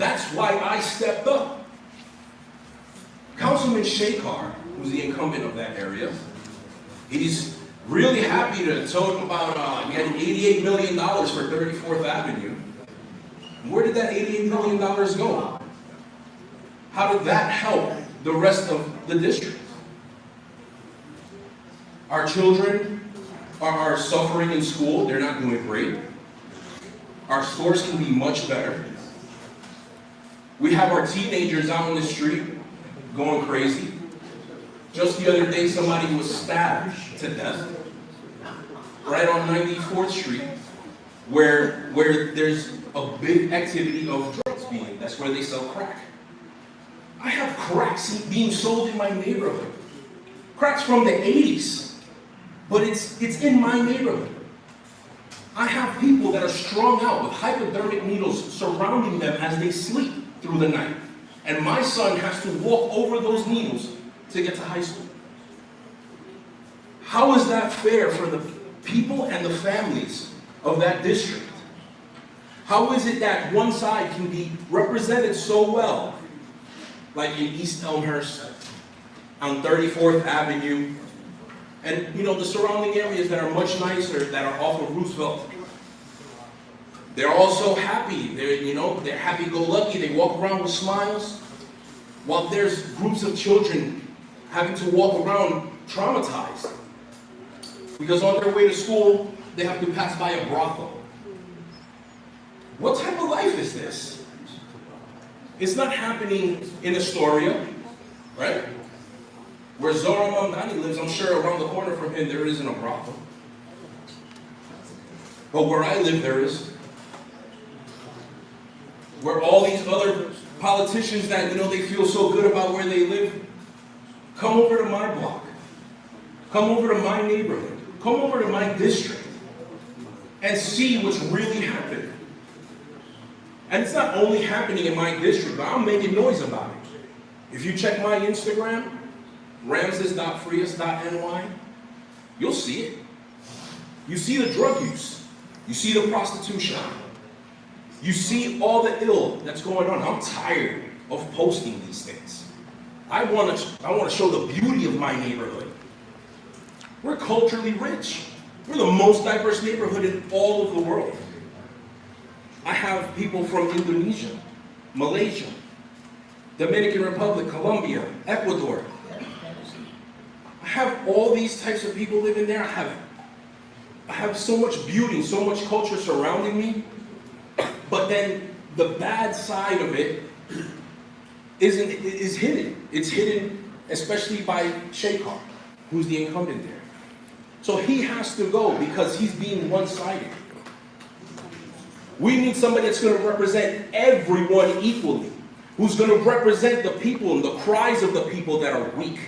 That's why I stepped up. Councilman Shekar, who's the incumbent of that area, he's really happy to talk about getting $88 million for 34th Avenue. Where did that $88 million go? How did that help the rest of the district? Our children are suffering in school. They're not doing great. Our scores can be much better. We have our teenagers out on the street going crazy. Just the other day, somebody was stabbed to death right on 94th Street, where there's a big activity of drugs being. That's where they sell crack. I have crack being sold in my neighborhood. Crack's from the 80s, but it's in my neighborhood. I have people that are strung out with hypodermic needles surrounding them as they sleep through the night. And my son has to walk over those needles to get to high school. How is that fair for the people and the families of that district? How is it that one side can be represented so well, like in East Elmhurst, on 34th Avenue, and the surrounding areas that are much nicer, that are off of Roosevelt? They're also happy. They're happy-go-lucky. They walk around with smiles, while there's groups of children having to walk around traumatized because on their way to school they have to pass by a brothel. What type of life is this? It's not happening in Astoria, right? Where Zora Mamdani lives, I'm sure around the corner from him there isn't a brothel. But where I live there is. Where all these other politicians that, they feel so good about where they live, come over to my block. Come over to my neighborhood. Come over to my district and see what's really happening. And it's not only happening in my district, but I'm making noise about it. If you check my Instagram, Ramses.Frias.ny, you'll see it. You see the drug use. You see the prostitution. You see all the ill that's going on. I'm tired of posting these things. I want to show the beauty of my neighborhood. We're culturally rich. We're the most diverse neighborhood in all of the world. I have people from Indonesia, Malaysia, Dominican Republic, Colombia, Ecuador. I have all these types of people living there. I have so much beauty, so much culture surrounding me. But then the bad side of it is hidden. It's hidden, especially by Shekar, who's the incumbent there. So he has to go because he's being one-sided. We need somebody that's going to represent everyone equally, who's going to represent the people and the cries of the people that are weak.